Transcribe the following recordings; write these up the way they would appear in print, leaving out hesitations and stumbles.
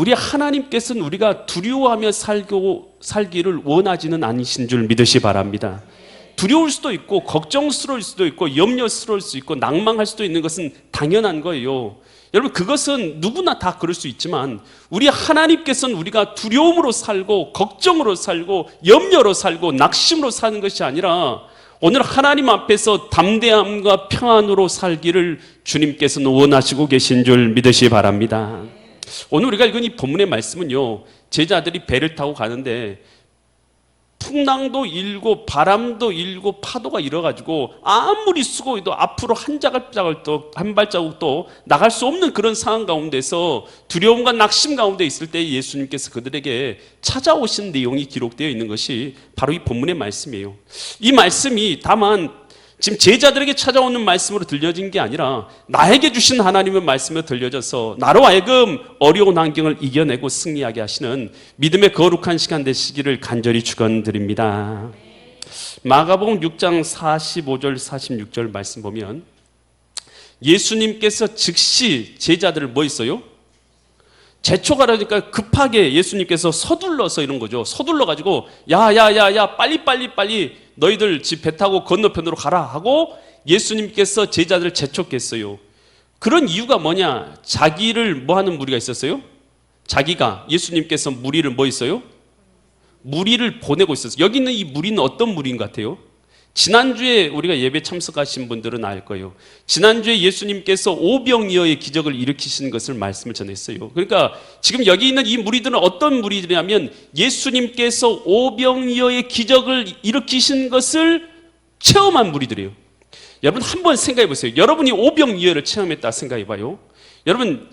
우리 하나님께서는 우리가 두려워하며 살기를 원하지는 않으신 줄 믿으시 바랍니다. 두려울 수도 있고 걱정스러울 수도 있고 염려스러울 수 있고 낭망할 수도 있는 것은 당연한 거예요. 여러분, 그것은 누구나 다 그럴 수 있지만 우리 하나님께서는 우리가 두려움으로 살고 걱정으로 살고 염려로 살고 낙심으로 사는 것이 아니라 오늘 하나님 앞에서 담대함과 평안으로 살기를 주님께서는 원하시고 계신 줄 믿으시 바랍니다. 오늘 우리가 읽은 이 본문의 말씀은요, 제자들이 배를 타고 가는데 풍랑도 일고 바람도 일고 파도가 일어가지고 아무리 수고해도 앞으로 한 발자국도 나갈 수 없는 그런 상황 가운데서 두려움과 낙심 가운데 있을 때 예수님께서 그들에게 찾아오신 내용이 기록되어 있는 것이 바로 이 본문의 말씀이에요. 이 말씀이 다만 지금 제자들에게 찾아오는 말씀으로 들려진 게 아니라 나에게 주신 하나님의 말씀으로 들려져서 나로 하여금 어려운 환경을 이겨내고 승리하게 하시는 믿음의 거룩한 시간 되시기를 간절히 축원드립니다. 마가복음 6장 45절 46절 말씀 보면 예수님께서 즉시 제자들을 뭐 했어요? 재촉하라니까 급하게 예수님께서 서둘러서 이런 거죠. 서둘러 가지고 야 빨리 너희들 집 배 타고 건너편으로 가라 하고 예수님께서 제자들을 재촉했어요. 그런 이유가 뭐냐? 자기를 뭐 하는 무리가 있었어요? 자기가 예수님께서 무리를 뭐 있어요? 무리를 보내고 있었어요. 여기 있는 이 무리는 어떤 무리인 것 같아요? 지난주에 우리가 예배 참석하신 분들은 알 거예요. 지난주에 예수님께서 오병이어의 기적을 일으키신 것을 말씀을 전했어요. 그러니까 지금 여기 있는 이 무리들은 어떤 무리들이냐면 예수님께서 오병이어의 기적을 일으키신 것을 체험한 무리들이에요. 여러분 한번 생각해 보세요. 여러분이 오병이어를 체험했다 생각해 봐요. 여러분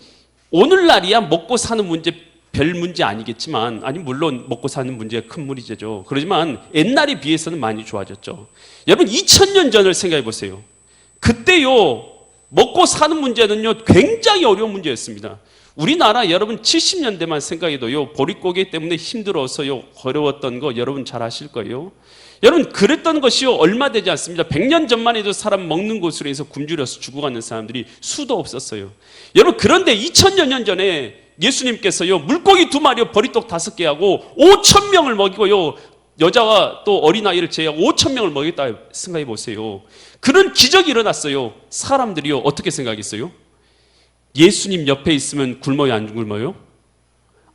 오늘날이야 먹고 사는 문제 별 문제 아니겠지만, 아니 물론 먹고 사는 문제가 큰 문제죠. 그렇지만 옛날에 비해서는 많이 좋아졌죠. 여러분 2000년 전을 생각해 보세요. 그때요 먹고 사는 문제는요 굉장히 어려운 문제였습니다. 우리나라 여러분 70년대만 생각해도요 보릿고개 때문에 힘들어서요 어려웠던 거 여러분 잘 아실 거예요. 여러분 그랬던 것이요 얼마 되지 않습니다. 100년 전만 해도 사람 먹는 곳으로 해서 굶주려서 죽어가는 사람들이 수도 없었어요. 여러분 그런데 2000여 년 전에 예수님께서요 물고기 2마리와 버리떡 5개하고 5,000명을 먹이고요 여자와 또 어린아이를 제외하고 5,000명을 먹였다 생각해 보세요. 그런 기적이 일어났어요. 사람들이요 어떻게 생각했어요? 예수님 옆에 있으면 굶어요 안 굶어요?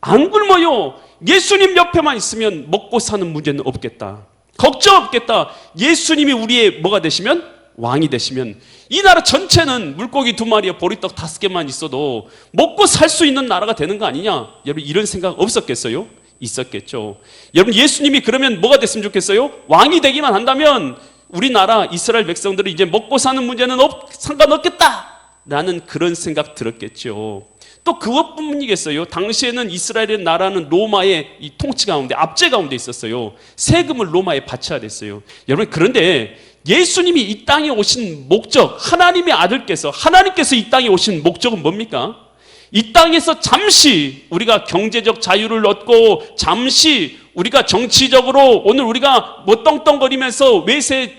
안 굶어요. 예수님 옆에만 있으면 먹고 사는 문제는 없겠다, 걱정 없겠다. 예수님이 우리의 뭐가 되시면? 왕이 되시면 이 나라 전체는 물고기 2마리에 보리떡 5개만 있어도 먹고 살 수 있는 나라가 되는 거 아니냐? 여러분 이런 생각 없었겠어요? 있었겠죠. 여러분 예수님이 그러면 뭐가 됐으면 좋겠어요? 왕이 되기만 한다면 우리나라 이스라엘 백성들은 이제 먹고 사는 문제는 상관없겠다 라는 그런 생각 들었겠죠. 또 그것뿐이겠어요? 당시에는 이스라엘의 나라는 로마의 이 통치 가운데 압제 가운데 있었어요. 세금을 로마에 바쳐야 됐어요. 여러분 그런데 예수님이 이 땅에 오신 목적, 하나님께서 이 땅에 오신 목적은 뭡니까? 이 땅에서 잠시 우리가 경제적 자유를 얻고 잠시 우리가 정치적으로 오늘 우리가 뭐 떵떵거리면서 외세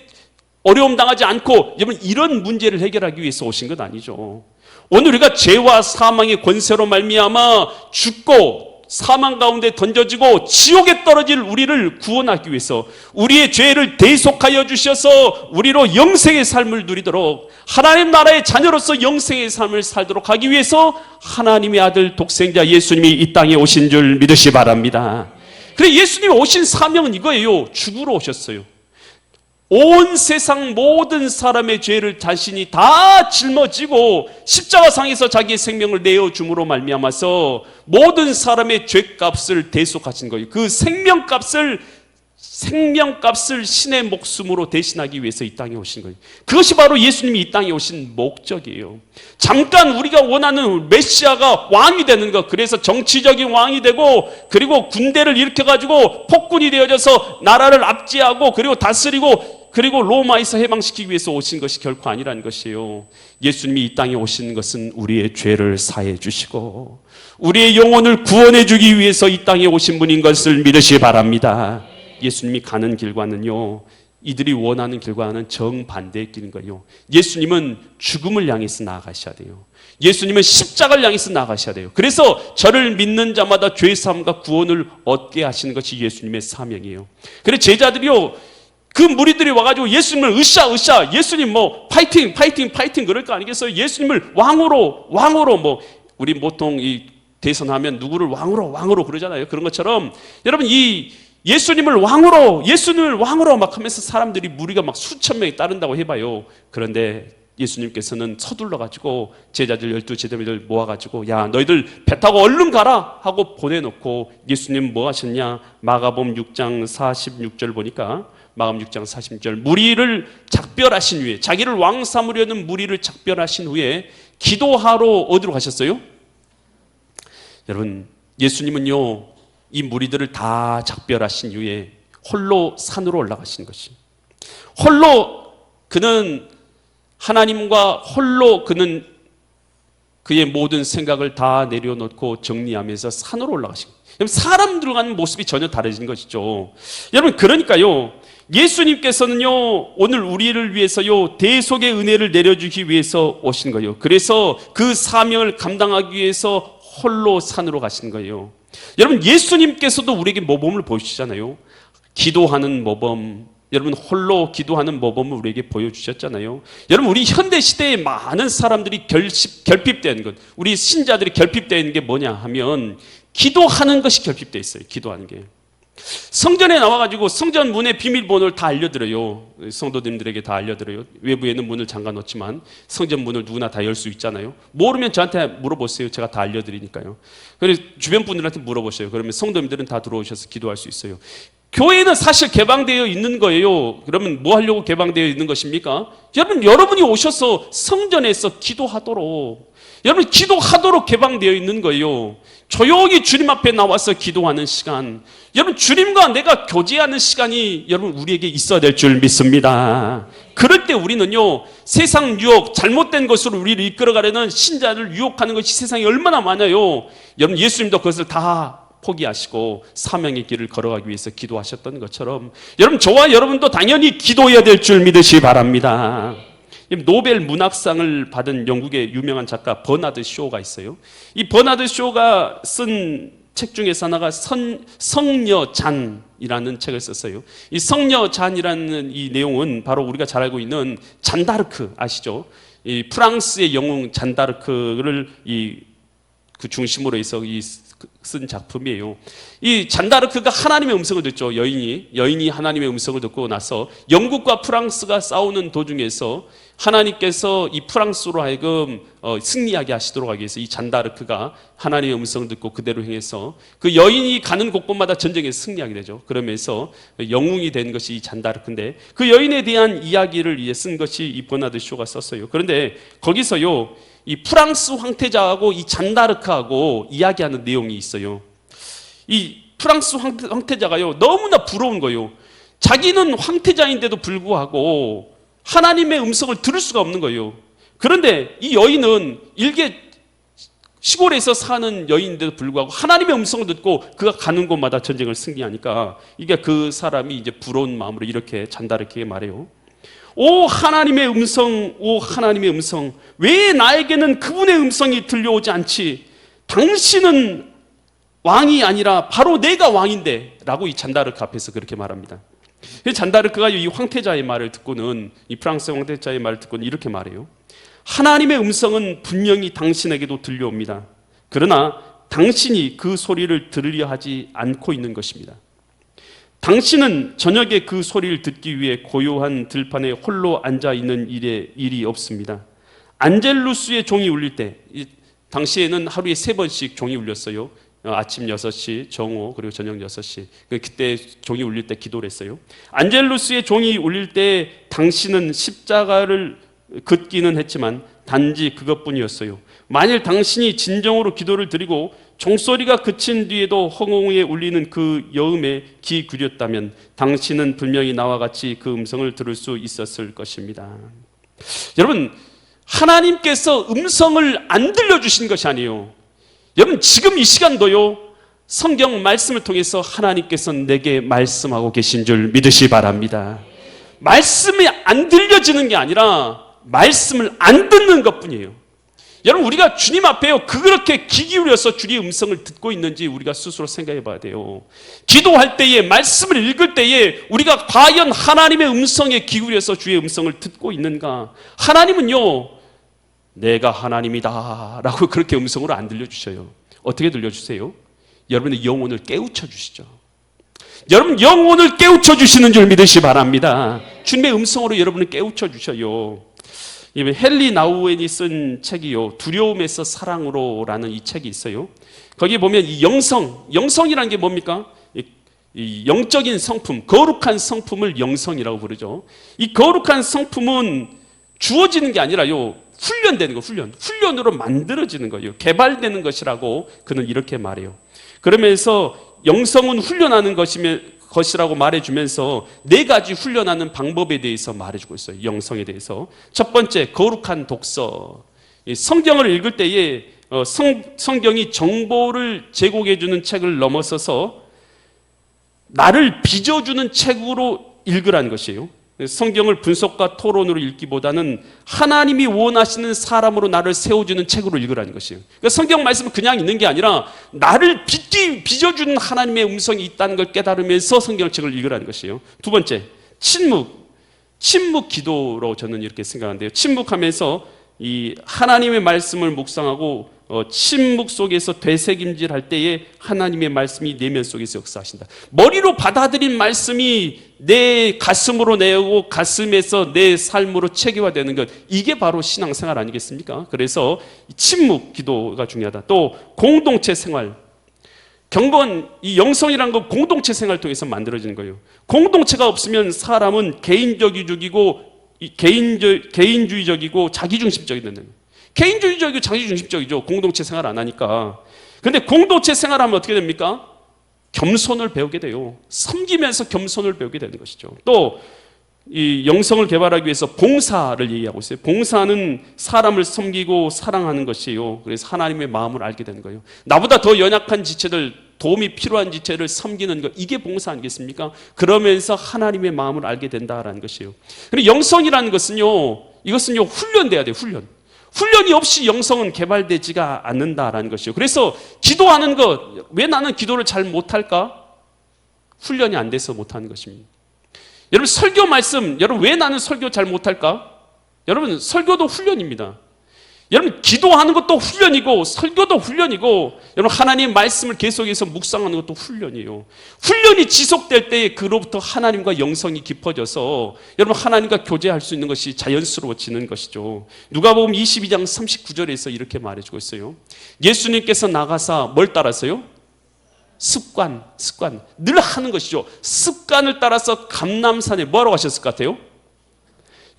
어려움 당하지 않고 여러분 이런 문제를 해결하기 위해서 오신 것 아니죠. 오늘 우리가 죄와 사망의 권세로 말미암아 죽고 사망 가운데 던져지고 지옥에 떨어질 우리를 구원하기 위해서 우리의 죄를 대속하여 주셔서 우리로 영생의 삶을 누리도록 하나님 나라의 자녀로서 영생의 삶을 살도록 하기 위해서 하나님의 아들 독생자 예수님이 이 땅에 오신 줄 믿으시 바랍니다. 그래 예수님이 오신 사명은 이거예요. 죽으러 오셨어요. 온 세상 모든 사람의 죄를 자신이 다 짊어지고 십자가상에서 자기의 생명을 내어줌으로 말미암아서 모든 사람의 죄값을 대속하신 거예요. 그 생명값을 신의 목숨으로 대신하기 위해서 이 땅에 오신 거예요. 그것이 바로 예수님이 이 땅에 오신 목적이에요. 잠깐 우리가 원하는 메시아가 왕이 되는 것, 그래서 정치적인 왕이 되고 그리고 군대를 일으켜가지고 폭군이 되어져서 나라를 압제하고 그리고 다스리고 그리고 로마에서 해방시키기 위해서 오신 것이 결코 아니라는 것이에요. 예수님이 이 땅에 오신 것은 우리의 죄를 사해 주시고 우리의 영혼을 구원해 주기 위해서 이 땅에 오신 분인 것을 믿으시기 바랍니다. 예수님이 가는 길과는요 이들이 원하는 결과는 정반대의 길인 거예요. 예수님은 죽음을 향해서 나아가셔야 돼요. 예수님은 십자가를 향해서 나아가셔야 돼요. 그래서 저를 믿는 자마다 죄 사함과 구원을 얻게 하시는 것이 예수님의 사명이에요. 그래서 제자들이요, 그 무리들이 와가지고 예수님을 으쌰 예수님 뭐 파이팅 그럴 거 아니겠어요? 예수님을 왕으로 뭐 우리 보통 이 대선하면 누구를 왕으로 그러잖아요. 그런 것처럼 여러분 이 예수님을 왕으로 막 하면서 사람들이 무리가 막 수천 명이 따른다고 해봐요. 그런데 예수님께서는 서둘러 가지고 제자들 12제자들 모아가지고 야 너희들 배 타고 얼른 가라 하고 보내놓고 예수님 뭐 하셨냐? 마가복음 6장 46절 보니까 마가복음 6장 46절 무리를 작별하신 후에 자기를 왕 삼으려는 무리를 작별하신 후에 기도하러 어디로 가셨어요? 여러분 예수님은요 이 무리들을 다 작별하신 후에 홀로 산으로 올라가신 것이 홀로 그는 하나님과 홀로 그는 그의 모든 생각을 다 내려놓고 정리하면서 산으로 올라가신 거예요. 사람들과 가는 모습이 전혀 다르신 것이죠. 여러분 그러니까요 예수님께서는요 오늘 우리를 위해서요 대속의 은혜를 내려주기 위해서 오신 거예요. 그래서 그 사명을 감당하기 위해서 홀로 산으로 가신 거예요. 여러분 예수님께서도 우리에게 모범을 보여주시잖아요. 기도하는 모범, 여러분 홀로 기도하는 모범을 우리에게 보여주셨잖아요. 여러분 우리 현대 시대에 많은 사람들이 결핍된 것, 우리 신자들이 결핍되는 게 뭐냐 하면 기도하는 것이 결핍되어 있어요. 기도하는 게. 성전에 나와가지고 성전 문의 비밀번호를 다 알려드려요. 성도님들에게 다 알려드려요. 외부에는 문을 잠가 놓지만 성전 문을 누구나 다 열 수 있잖아요. 모르면 저한테 물어보세요. 제가 다 알려드리니까요. 그래서 주변 분들한테 물어보세요. 그러면 성도님들은 다 들어오셔서 기도할 수 있어요. 교회는 사실 개방되어 있는 거예요. 그러면 뭐 하려고 개방되어 있는 것입니까? 여러분이 오셔서 성전에서 기도하도록, 여러분 기도하도록 개방되어 있는 거예요. 조용히 주님 앞에 나와서 기도하는 시간, 여러분 주님과 내가 교제하는 시간이 여러분 우리에게 있어야 될 줄 믿습니다. 그럴 때 우리는요 세상 유혹, 잘못된 것으로 우리를 이끌어가려는 신자를 유혹하는 것이 세상에 얼마나 많아요. 여러분 예수님도 그것을 다 포기하시고 사명의 길을 걸어가기 위해서 기도하셨던 것처럼 여러분 저와 여러분도 당연히 기도해야 될 줄 믿으시기 바랍니다. 노벨 문학상을 받은 영국의 유명한 작가 버나드 쇼가 있어요. 이 버나드 쇼가 쓴 책 중에서 하나가 성녀잔이라는 책을 썼어요. 이 성녀잔이라는 이 내용은 바로 우리가 잘 알고 있는 잔다르크 아시죠? 이 프랑스의 영웅 잔다르크를 그 중심으로 해서 쓴 작품이에요. 이 잔다르크가 하나님의 음성을 듣죠. 여인이 하나님의 음성을 듣고 나서 영국과 프랑스가 싸우는 도중에서 하나님께서 이 프랑스로 하여금 승리하게 하시도록 하기 위해서 이 잔다르크가 하나님의 음성을 듣고 그대로 행해서 그 여인이 가는 곳곳마다 전쟁에서 승리하게 되죠. 그러면서 영웅이 된 것이 이 잔다르크인데 그 여인에 대한 이야기를 위해 쓴 것이 이 버나드 쇼가 썼어요. 그런데 거기서요 이 프랑스 황태자하고 이 잔다르크하고 이야기하는 내용이 있어요. 이 프랑스 황태자가요 너무나 부러운 거예요. 자기는 황태자인데도 불구하고 하나님의 음성을 들을 수가 없는 거예요. 그런데 이 여인은 일개 시골에서 사는 여인인데도 불구하고 하나님의 음성을 듣고 그가 가는 곳마다 전쟁을 승리하니까 이게 그 사람이 이제 부러운 마음으로 이렇게 잔다르크에게 말해요. 오 하나님의 음성, 왜 나에게는 그분의 음성이 들려오지 않지? 당신은 왕이 아니라 바로 내가 왕인데 라고 이 잔다르크 앞에서 그렇게 말합니다. 잔다르크가 이 황태자의 말을 듣고는, 이 프랑스 황태자의 말을 듣고는 이렇게 말해요. 하나님의 음성은 분명히 당신에게도 들려옵니다. 그러나 당신이 그 소리를 들으려 하지 않고 있는 것입니다. 당신은 저녁에 그 소리를 듣기 위해 고요한 들판에 홀로 앉아있는 일이 없습니다. 안젤루스의 종이 울릴 때, 당시에는 하루에 3번씩 종이 울렸어요. 아침 6시, 정오, 그리고 저녁 6시. 그때 종이 울릴 때 기도를 했어요. 안젤루스의 종이 울릴 때 당신은 십자가를 긋기는 했지만 단지 그것뿐이었어요. 만일 당신이 진정으로 기도를 드리고 종소리가 그친 뒤에도 허공에 울리는 그 여음에 귀 기울였다면 당신은 분명히 나와 같이 그 음성을 들을 수 있었을 것입니다. 여러분, 하나님께서 음성을 안 들려주신 것이 아니에요. 여러분, 지금 이 시간도요, 성경 말씀을 통해서 하나님께서 내게 말씀하고 계신 줄 믿으시기 바랍니다. 말씀이 안 들려지는 게 아니라 말씀을 안 듣는 것뿐이에요. 여러분, 우리가 주님 앞에요, 그렇게 귀 기울여서 주님의 음성을 듣고 있는지 우리가 스스로 생각해 봐야 돼요. 기도할 때에, 말씀을 읽을 때에 우리가 과연 하나님의 음성에 귀 기울여서 주의 음성을 듣고 있는가? 하나님은요, 내가 하나님이다 라고 그렇게 음성으로 안 들려주셔요. 어떻게 들려주세요? 여러분의 영혼을 깨우쳐 주시죠. 여러분, 영혼을 깨우쳐 주시는 줄 믿으시 바랍니다. 주님의 음성으로 여러분을 깨우쳐 주셔요. 헨리 나우엔이 쓴 책이요, 두려움에서 사랑으로라는 이 책이 있어요. 거기 보면 이 영성이라는 게 뭡니까? 이 영적인 성품, 거룩한 성품을 영성이라고 부르죠. 이 거룩한 성품은 주어지는 게 아니라요, 훈련되는 거, 훈련으로 만들어지는 거예요. 개발되는 것이라고 그는 이렇게 말해요. 그러면서 영성은 훈련하는 것이라고 말해주면서 4가지 훈련하는 방법에 대해서 말해주고 있어요. 영성에 대해서. 첫 번째, 거룩한 독서. 성경을 읽을 때에 성경이 정보를 제공해주는 책을 넘어서서 나를 빚어주는 책으로 읽으라는 것이에요. 성경을 분석과 토론으로 읽기보다는 하나님이 원하시는 사람으로 나를 세워주는 책으로 읽으라는 것이에요. 그러니까 성경 말씀은 그냥 있는 게 아니라 나를 빚어주는 하나님의 음성이 있다는 걸 깨달으면서 성경 책을 읽으라는 것이에요. 두 번째, 침묵 기도로 저는 이렇게 생각하는데요. 침묵하면서 이 하나님의 말씀을 묵상하고 침묵 속에서 되새김질할 때에 하나님의 말씀이 내면 속에서 역사하신다. 머리로 받아들인 말씀이 내 가슴으로 내오고 가슴에서 내 삶으로 체계화되는 것, 이게 바로 신앙생활 아니겠습니까? 그래서 침묵 기도가 중요하다. 또 공동체 생활, 경건, 이 영성이라는 건 공동체 생활을 통해서 만들어지는 거예요. 공동체가 없으면 사람은 개인주의적이고 자기중심적이 되는 거예요. 개인주의적이고 자기중심적이죠. 공동체 생활 안 하니까. 그런데 공동체 생활하면 어떻게 됩니까? 겸손을 배우게 돼요. 섬기면서 겸손을 배우게 되는 것이죠. 또 이 영성을 개발하기 위해서 봉사를 얘기하고 있어요. 봉사는 사람을 섬기고 사랑하는 것이에요. 그래서 하나님의 마음을 알게 되는 거예요. 나보다 더 연약한 지체들, 도움이 필요한 지체를 섬기는 것, 이게 봉사 아니겠습니까? 그러면서 하나님의 마음을 알게 된다라는 것이에요. 그리고 영성이라는 것은요, 이것은요, 훈련돼야 돼요. 훈련이 없이 영성은 개발되지가 않는다라는 것이에요. 그래서 기도하는 것, 왜 나는 기도를 잘 못할까? 훈련이 안 돼서 못하는 것입니다. 여러분, 설교 말씀, 여러분 왜 나는 설교 잘 못할까? 여러분, 설교도 훈련입니다. 여러분, 기도하는 것도 훈련이고 설교도 훈련이고, 여러분 하나님의 말씀을 계속해서 묵상하는 것도 훈련이에요. 훈련이 지속될 때에 그로부터 하나님과 영성이 깊어져서 여러분 하나님과 교제할 수 있는 것이 자연스러워지는 것이죠. 누가복음 22장 39절에서 이렇게 말해주고 있어요. 예수님께서 나가사 뭘 따랐어요? 습관, 늘 하는 것이죠. 습관을 따라서 감람산에 뭐하러 가셨을 것 같아요?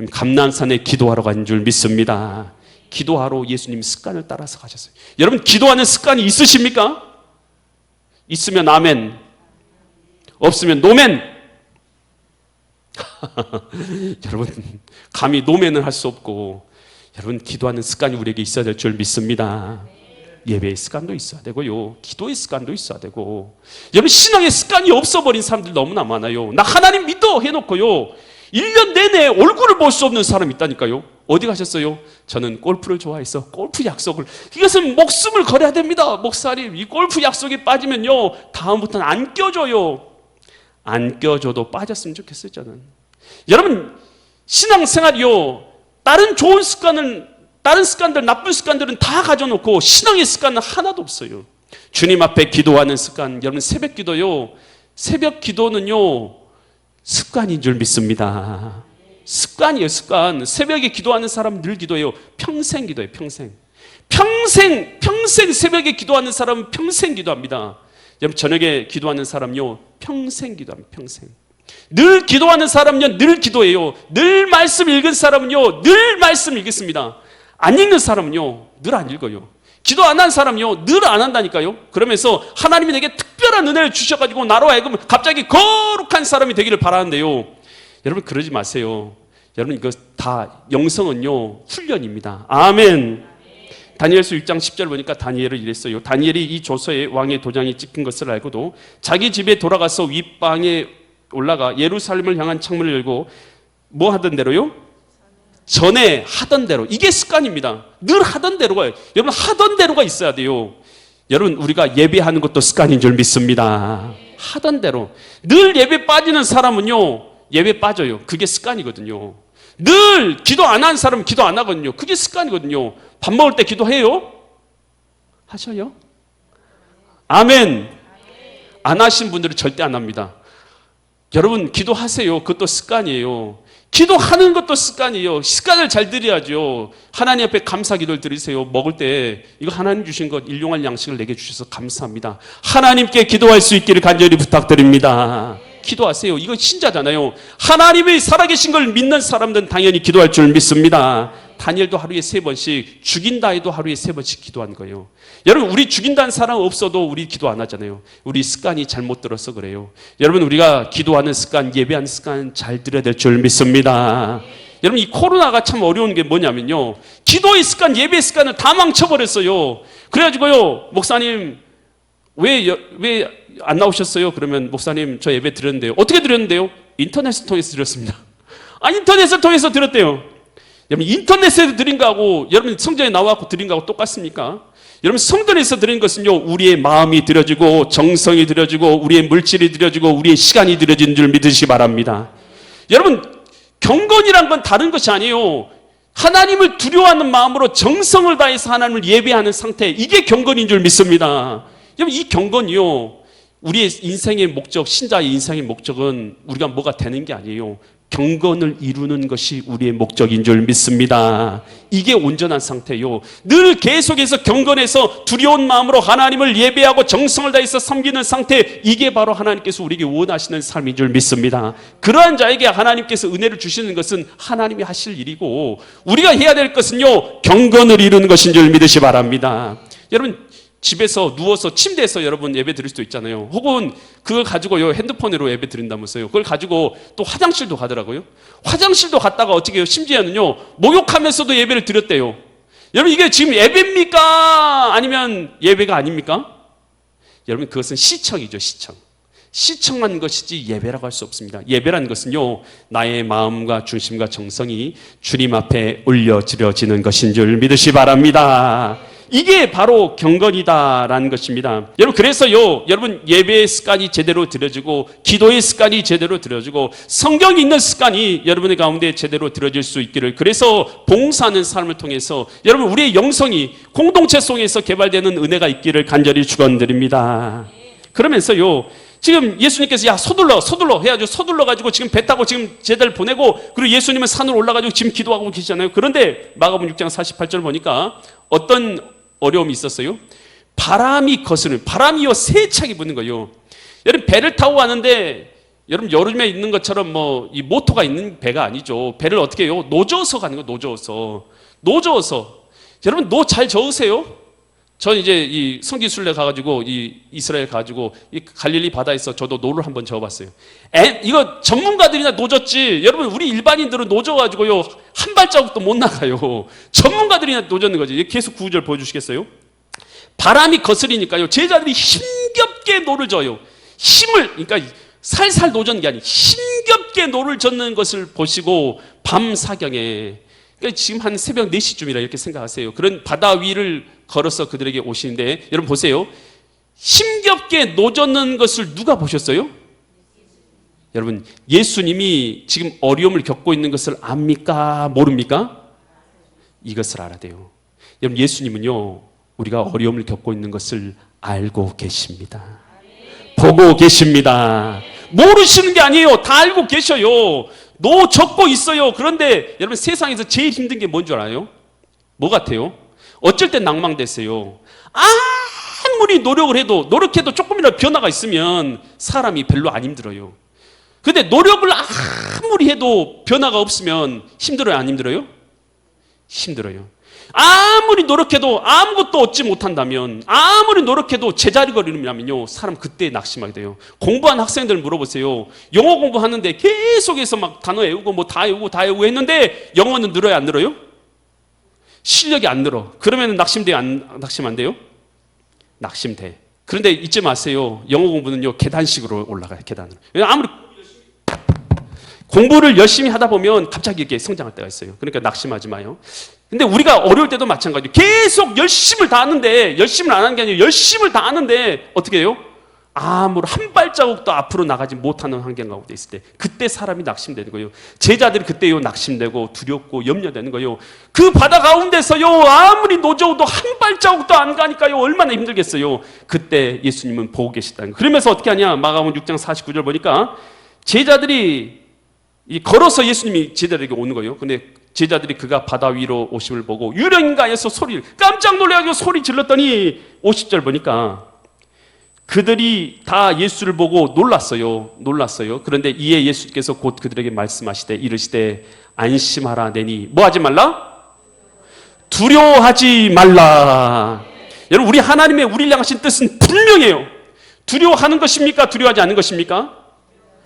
감람산에 기도하러 간 줄 믿습니다. 기도하러 예수님 습관을 따라서 가셨어요. 여러분, 기도하는 습관이 있으십니까? 있으면 아멘, 없으면 노멘. 여러분, 감히 노멘을 할 수 없고, 여러분 기도하는 습관이 우리에게 있어야 될 줄 믿습니다. 예배의 습관도 있어야 되고요, 기도의 습관도 있어야 되고. 여러분, 신앙의 습관이 없어버린 사람들 너무나 많아요. 나 하나님 믿어 해놓고요 1년 내내 얼굴을 볼 수 없는 사람이 있다니까요. 어디 가셨어요? 저는 골프를 좋아해서 골프 약속을, 이것은 목숨을 걸어야 됩니다. 목사님, 이 골프 약속에 빠지면요 다음부터는 안 껴줘요. 안 껴줘도 빠졌으면 좋겠어요. 저는 여러분, 신앙생활이요, 다른 좋은 습관을, 다른 습관들, 나쁜 습관들은 다 가져놓고 신앙의 습관은 하나도 없어요. 주님 앞에 기도하는 습관. 여러분, 새벽 기도요, 새벽 기도는요 습관인 줄 믿습니다. 습관이에요, 습관. 새벽에 기도하는 사람 늘 기도해요. 평생 기도해요, 평생 새벽에 기도하는 사람은 평생 기도합니다. 여러분, 저녁에 기도하는 사람요 평생 기도합니다. 평생. 늘 기도하는 사람은요 늘 기도해요. 늘 말씀 읽은 사람은요 늘 말씀 읽겠습니다. 안 읽는 사람은요 늘 안 읽어요. 기도 안 한 사람이요 늘 안 한다니까요. 그러면서 하나님이 내게 특별한 은혜를 주셔가지고 나로 하여금 갑자기 거룩한 사람이 되기를 바라는데요, 여러분 그러지 마세요. 여러분, 이거 다 영성은요 훈련입니다. 아멘. 다니엘서 6장 10절 보니까 다니엘을 이랬어요. 다니엘이 이 조서에 왕의 도장이 찍힌 것을 알고도 자기 집에 돌아가서 윗방에 올라가 예루살렘을 향한 창문을 열고 뭐 하던 대로요? 전에 하던 대로. 이게 습관입니다. 늘 하던 대로가, 여러분 하던 대로가 있어야 돼요. 여러분 우리가 예배하는 것도 습관인 줄 믿습니다. 하던 대로. 늘 예배 빠지는 사람은요, 예배 빠져요. 그게 습관이거든요. 늘 기도 안 하는 사람은 기도 안 하거든요. 그게 습관이거든요. 밥 먹을 때 기도해요? 하셔요? 아멘. 안 하신 분들은 절대 안 합니다. 여러분 기도하세요. 그것도 습관이에요. 기도하는 것도 습관이에요. 습관을 잘 들여야죠. 하나님 앞에 감사 기도를 드리세요. 먹을 때 이거 하나님 주신 것 일용할 양식을 내게 주셔서 감사합니다. 하나님께 기도할 수 있기를 간절히 부탁드립니다. 기도하세요. 이거 신자잖아요. 하나님이 살아계신 걸 믿는 사람들은 당연히 기도할 줄 믿습니다. 다니엘도 하루에 3번씩, 죽인다 해도 하루에 3번씩 기도한 거예요. 여러분 우리 죽인다는 사람 없어도 우리 기도 안 하잖아요. 우리 습관이 잘못 들어서 그래요. 여러분 우리가 기도하는 습관, 예배하는 습관 잘 들여야 될 줄 믿습니다. 여러분 이 코로나가 참 어려운 게 뭐냐면요, 기도의 습관, 예배 습관을 다 망쳐버렸어요. 그래가지고요, 목사님 왜 안 나오셨어요? 그러면 목사님 저 예배 드렸는데요. 어떻게 드렸는데요? 인터넷을 통해서 드렸습니다. 인터넷을 통해서 드렸대요. 여러분 인터넷에서 드린 거하고 여러분 성전에 나와서 드린 거하고 똑같습니까? 여러분 성전에서 드린 것은요, 우리의 마음이 드려지고 정성이 드려지고 우리의 물질이 드려지고 우리의 시간이 드려진 줄 믿으시기 바랍니다. 여러분 경건이란 건 다른 것이 아니에요. 하나님을 두려워하는 마음으로 정성을 다해서 하나님을 예배하는 상태, 이게 경건인 줄 믿습니다. 여러분 이 경건이요, 우리의 인생의 목적, 신자의 인생의 목적은 우리가 뭐가 되는 게 아니에요. 경건을 이루는 것이 우리의 목적인 줄 믿습니다. 이게 온전한 상태요. 늘 계속해서 경건해서 두려운 마음으로 하나님을 예배하고 정성을 다해서 섬기는 상태, 이게 바로 하나님께서 우리에게 원하시는 삶인 줄 믿습니다. 그러한 자에게 하나님께서 은혜를 주시는 것은 하나님이 하실 일이고, 우리가 해야 될 것은요, 경건을 이루는 것인 줄 믿으시 바랍니다. 여러분 집에서 누워서 침대에서 여러분 예배 드릴 수도 있잖아요. 혹은 그걸 가지고요, 핸드폰으로 예배 드린다면서요. 그걸 가지고 또 화장실도 가더라고요. 화장실도 갔다가 어떻게 해요? 심지어는요, 목욕하면서도 예배를 드렸대요. 여러분 이게 지금 예배입니까? 아니면 예배가 아닙니까? 여러분 그것은 시청이죠. 시청한 것이지 예배라고 할 수 없습니다. 예배라는 것은요, 나의 마음과 중심과 정성이 주님 앞에 올려드려지는 것인 줄 믿으시 바랍니다. 이게 바로 경건이다라는 것입니다. 여러분 그래서요, 여러분 예배의 습관이 제대로 들여지고 기도의 습관이 제대로 들여지고 성경 읽는 습관이 여러분의 가운데 제대로 들여질 수 있기를, 그래서 봉사하는 삶을 통해서 여러분 우리의 영성이 공동체 속에서 개발되는 은혜가 있기를 간절히 축원드립니다. 그러면서요, 지금 예수님께서 야 서둘러 해가지고 서둘러 가지고 지금 배 타고 지금 제자를 보내고, 그리고 예수님은 산으로 올라가지고 지금 기도하고 계시잖아요. 그런데 마가복음 6장 48절 보니까 어떤 어려움이 있었어요? 바람이 거스는, 바람이요 세차게 부는 거예요. 여러분 배를 타고 가는데 여러분 여름에 있는 것처럼 뭐 이 모터가 있는 배가 아니죠. 배를 어떻게 해요? 노저어서 가는 거예요. 노저어서. 여러분 노 잘 저으세요? 전 이제 이 성지순례 가가지고 이 이스라엘 가지고 이 갈릴리 바다에서 저도 노를 한번 저어봤어요. 이거 전문가들이나 노졌지. 여러분 우리 일반인들은 노져가지고요 한 발자국도 못 나가요. 전문가들이나 노졌는 거지. 계속 구절 보여주시겠어요? 바람이 거스리니까요, 제자들이 힘겹게 노를 져요. 그러니까 살살 노젓는 게 아니에요. 힘겹게 노를 젓는 것을 보시고 밤 사경에, 그러니까 지금 한 새벽 4시쯤이라 이렇게 생각하세요. 그런 바다 위를 걸어서 그들에게 오시는데, 여러분 보세요. 힘겹게 노젓는 것을 누가 보셨어요? 여러분 예수님이 지금 어려움을 겪고 있는 것을 압니까? 모릅니까? 이것을 알아야 돼요. 여러분 예수님은요, 우리가 어려움을 겪고 있는 것을 알고 계십니다. 보고 계십니다. 모르시는 게 아니에요. 다 알고 계셔요. 노 적고 있어요. 그런데 여러분 세상에서 제일 힘든 게 뭔 줄 알아요? 뭐 같아요? 어쩔 땐 낭망됐어요. 아무리 노력해도 조금이라도 변화가 있으면 사람이 별로 안 힘들어요. 근데 노력을 아무리 해도 변화가 없으면 힘들어요, 안 힘들어요? 힘들어요. 아무리 노력해도 아무것도 얻지 못한다면, 아무리 노력해도 제자리걸음이라면요, 사람 그때 낙심하게 돼요. 공부한 학생들 물어보세요. 영어 공부하는데 계속해서 막 단어 외우고 뭐 다 외우고 했는데 영어는 늘어요, 안 늘어요? 실력이 안 늘어. 그러면 낙심 안 돼요? 낙심돼. 그런데 잊지 마세요. 영어 공부는요, 계단식으로 올라가요, 계단으로. 아무리 공부를 열심히 하다 보면 갑자기 이렇게 성장할 때가 있어요. 그러니까 낙심하지 마요. 근데 우리가 어려울 때도 마찬가지예요. 계속 열심을 다하는데, 열심을 안 하는 게 아니에요. 열심을 다하는데 어떻게 해요? 아무런 한 발자국도 앞으로 나가지 못하는 환경 가운데 있을 때, 그때 사람이 낙심되는 거예요. 제자들이 그때요 낙심되고 두렵고 염려되는 거예요. 그 바다 가운데서요 아무리 노져도 한 발자국도 안 가니까요 얼마나 힘들겠어요. 그때 예수님은 보고 계시다는 거예요. 그러면서 어떻게 하냐? 마가복음 6장 49절 보니까 제자들이 걸어서 예수님이 제자들에게 오는 거예요. 근데 제자들이 그가 바다 위로 오심을 보고 유령인가에서 소리를 깜짝 놀라서 소리 질렀더니 50절 보니까 그들이 다 예수를 보고 놀랐어요. 그런데 이에 예수께서 곧 그들에게 말씀하시되 이르시되 안심하라 내니 뭐 하지 말라? 두려워하지 말라. 여러분, 우리 하나님의 우리를 향하신 뜻은 분명해요. 두려워하는 것입니까? 두려워하지 않는 것입니까?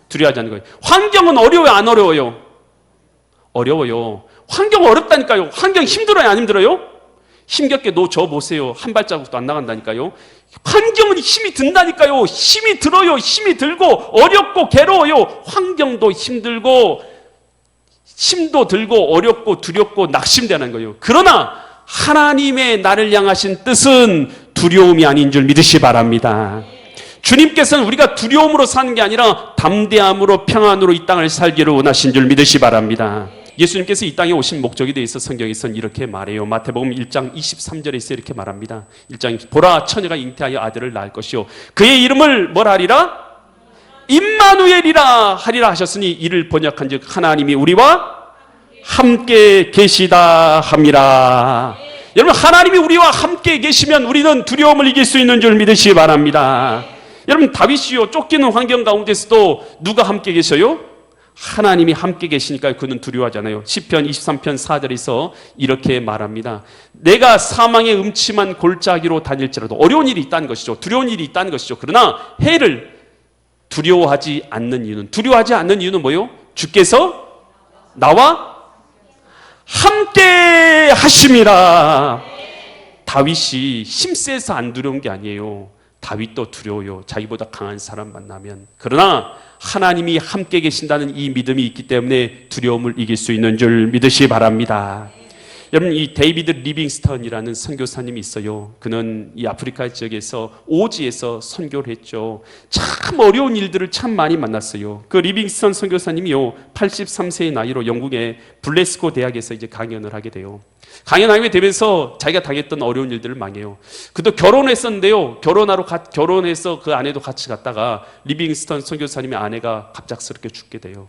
두려워하지 않는 거예요. 환경은 어려워요, 안 어려워요? 어려워요. 환경 어렵다니까요. 환경 힘들어요, 안 힘들어요? 힘겹게 놓쳐 보세요. 한 발자국도 안 나간다니까요. 환경은 힘이 든다니까요. 힘이 들어요. 힘이 들고 어렵고 괴로워요. 환경도 힘들고 힘도 들고 어렵고 두렵고 낙심되는 거예요. 그러나 하나님의 나를 향하신 뜻은 두려움이 아닌 줄 믿으시 바랍니다. 주님께서는 우리가 두려움으로 사는 게 아니라 담대함으로 평안으로 이 땅을 살기를 원하신 줄 믿으시 바랍니다. 예수님께서 이 땅에 오신 목적에 대해서 성경에서는 이렇게 말해요. 마태복음 1장 23절에서 이렇게 말합니다. 1장 보라 처녀가 잉태하여 아들을 낳을 것이요 그의 이름을 뭐라 하리라? 임마누엘이라 하리라 하셨으니 이를 번역한즉 하나님이 우리와 함께 계시다 함이라. 여러분, 하나님이 우리와 함께 계시면 우리는 두려움을 이길 수 있는 줄 믿으시기 바랍니다. 여러분, 다윗이요 쫓기는 환경 가운데서도 누가 함께 계셔요? 하나님이 함께 계시니까 그는 두려워하잖아요. 시편 23편 4절에서 이렇게 말합니다. 내가 사망의 음침한 골짜기로 다닐지라도, 어려운 일이 있다는 것이죠. 두려운 일이 있다는 것이죠. 그러나 해를 두려워하지 않는 이유는 뭐예요? 주께서 나와 함께 하심이라. 다윗이 힘세서 안 두려운 게 아니에요. 다윗도 두려워요. 자기보다 강한 사람 만나면. 그러나 하나님이 함께 계신다는 이 믿음이 있기 때문에 두려움을 이길 수 있는 줄 믿으시기 바랍니다. 여러분, 이 데이비드 리빙스턴이라는 선교사님이 있어요. 그는 이 아프리카 지역에서 오지에서 선교를 했죠. 참 어려운 일들을 참 많이 만났어요. 그 리빙스턴 선교사님이요 83세의 나이로 영국의 블레스코 대학에서 이제 강연을 하게 돼요. 강연하게 되면서 자기가 당했던 어려운 일들을 망해요. 그도 결혼했었는데요. 결혼해서 그 아내도 같이 갔다가 리빙스턴 선교사님의 아내가 갑작스럽게 죽게 돼요.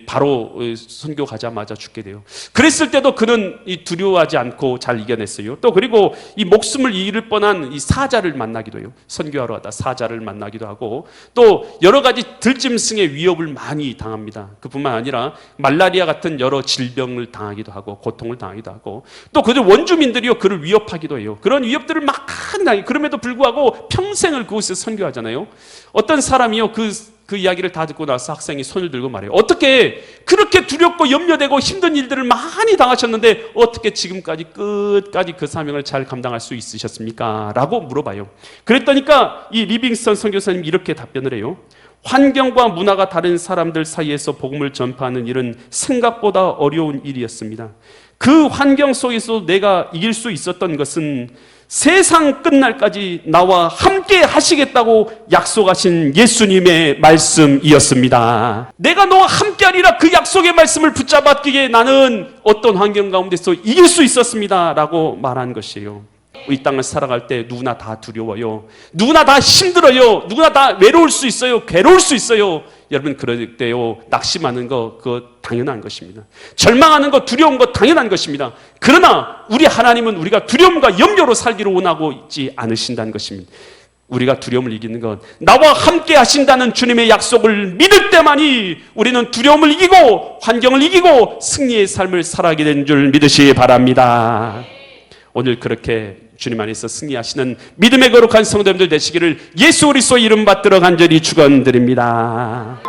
바로 선교 가자마자 죽게 돼요. 그랬을 때도 그는 두려워하지 않고 잘 이겨냈어요. 또 그리고 이 목숨을 잃을 뻔한 이 사자를 만나기도 해요. 선교하러 가다 사자를 만나기도 하고 또 여러 가지 들짐승의 위협을 많이 당합니다. 그뿐만 아니라 말라리아 같은 여러 질병을 당하기도 하고 고통을 당하기도 하고 또 그들 원주민들이요 그를 위협하기도 해요. 그런 위협들을 막 당해. 그럼에도 불구하고 평생을 그곳에서 선교하잖아요. 어떤 사람이요 그 이야기를 다 듣고 나서 학생이 손을 들고 말해요. 어떻게 그렇게 두렵고 염려되고 힘든 일들을 많이 당하셨는데 어떻게 지금까지 끝까지 그 사명을 잘 감당할 수 있으셨습니까? 라고 물어봐요. 그랬더니까 이 리빙스턴 선교사님이 이렇게 답변을 해요. 환경과 문화가 다른 사람들 사이에서 복음을 전파하는 일은 생각보다 어려운 일이었습니다. 그 환경 속에서 내가 이길 수 있었던 것은 세상 끝날까지 나와 함께 하시겠다고 약속하신 예수님의 말씀이었습니다. 내가 너와 함께 하리라 그 약속의 말씀을 붙잡았기에 나는 어떤 환경 가운데서 이길 수 있었습니다 라고 말한 것이에요. 이 땅을 살아갈 때 누구나 다 두려워요. 누구나 다 힘들어요. 누구나 다 외로울 수 있어요. 괴로울 수 있어요. 여러분, 그럴 때요 낙심하는 거 그거 당연한 것입니다. 절망하는 거 두려운 거 당연한 것입니다. 그러나 우리 하나님은 우리가 두려움과 염려로 살기를 원하고 있지 않으신다는 것입니다. 우리가 두려움을 이기는 건 나와 함께 하신다는 주님의 약속을 믿을 때만이 우리는 두려움을 이기고 환경을 이기고 승리의 삶을 살아가게 된 줄 믿으시기 바랍니다. 오늘 그렇게 주님 안에서 승리하시는 믿음의 거룩한 성도님들 되시기를 예수 그리스도 이름 받들어 간절히 축원드립니다.